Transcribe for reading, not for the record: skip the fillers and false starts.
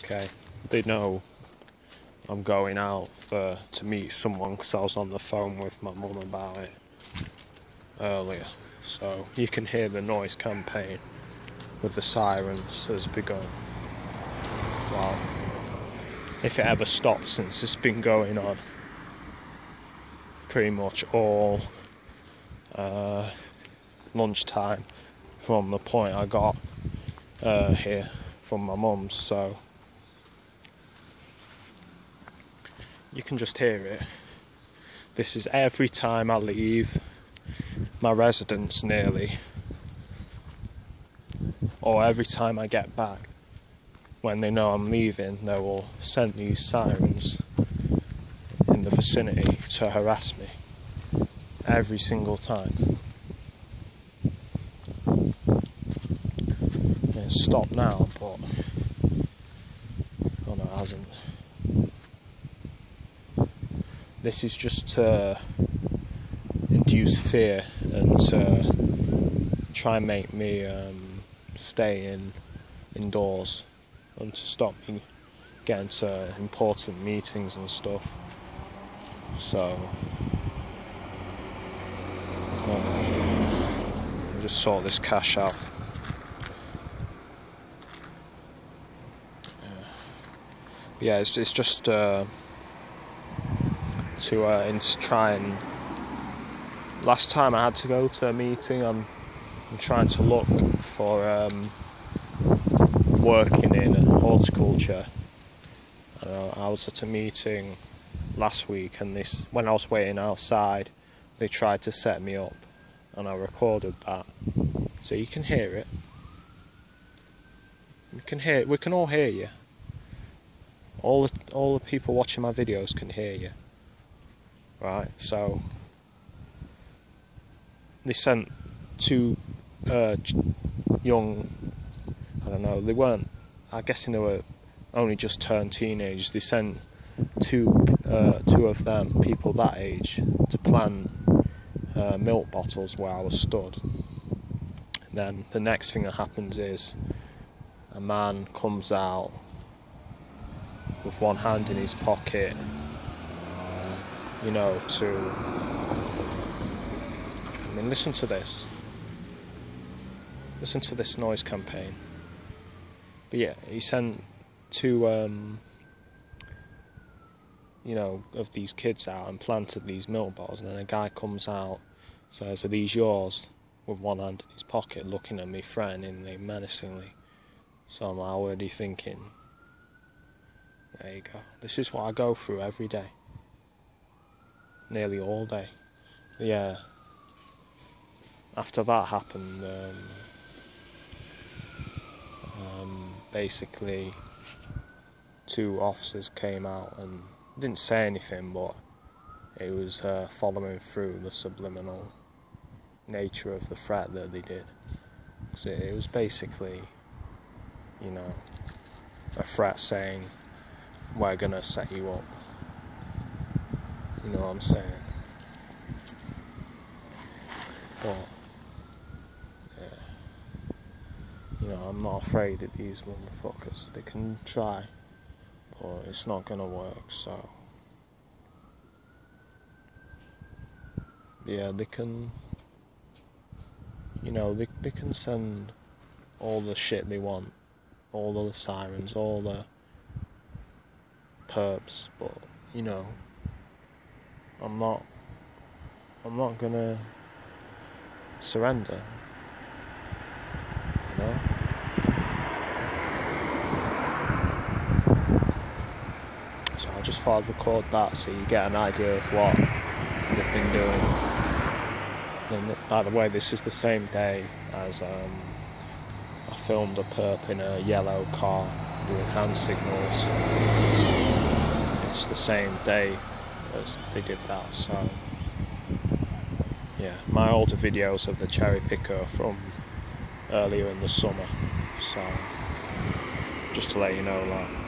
Okay, they know I'm going out to meet someone because I was on the phone with my mum about it earlier. So you can hear the noise campaign with the sirens has begun. Well, if it ever stopped, since it's been going on pretty much all lunchtime from the point I got here from my mum's, so you can just hear it. This is every time I leave my residence nearly, or every time I get back. When they know I'm leaving, they will send these sirens in the vicinity to harass me every single time. It's stopped now, but oh no, it hasn't. This is just to induce fear and to try and make me stay indoors and to stop me getting to important meetings and stuff. So I'll just sort this cash out. Yeah, it's just to try and. Last time I had to go to a meeting, I'm trying to look for working in horticulture. I was at a meeting last week, and when I was waiting outside, they tried to set me up, and I recorded that, so you can hear it. We can all hear you. All the people watching my videos can hear you, right? So they sent two young, I don't know, they weren't, I'm guessing they were only just turned teenagers. They sent two of them, people that age, to plant milk bottles where I was stood. And then the next thing that happens is a man comes out with one hand in his pocket, listen to this. Listen to this noise campaign. But yeah, he sent two, of these kids out and planted these milk bottles, and then a guy comes out, says, "Are these yours?" with one hand in his pocket, looking at me threateningly, menacingly. So I'm already thinking, there you go. This is what I go through every day. Nearly all day. Yeah. After that happened, basically two officers came out and didn't say anything, but it was following through the subliminal nature of the threat that they did. So it was basically, a threat saying, "We're gonna set you up." You know what I'm saying? But I'm not afraid of these motherfuckers. They can try, but it's not gonna work. So yeah, they can. They can send all the shit they want, all the sirens, all the perps, but I'm not gonna surrender. So I just thought I'd record that so you get an idea of what they've been doing. And by the way, this is the same day as I filmed a perp in a yellow car doing hand signals. It's the same day as they did that, so yeah, my older videos of the cherry picker from earlier in the summer, so just to let you know that.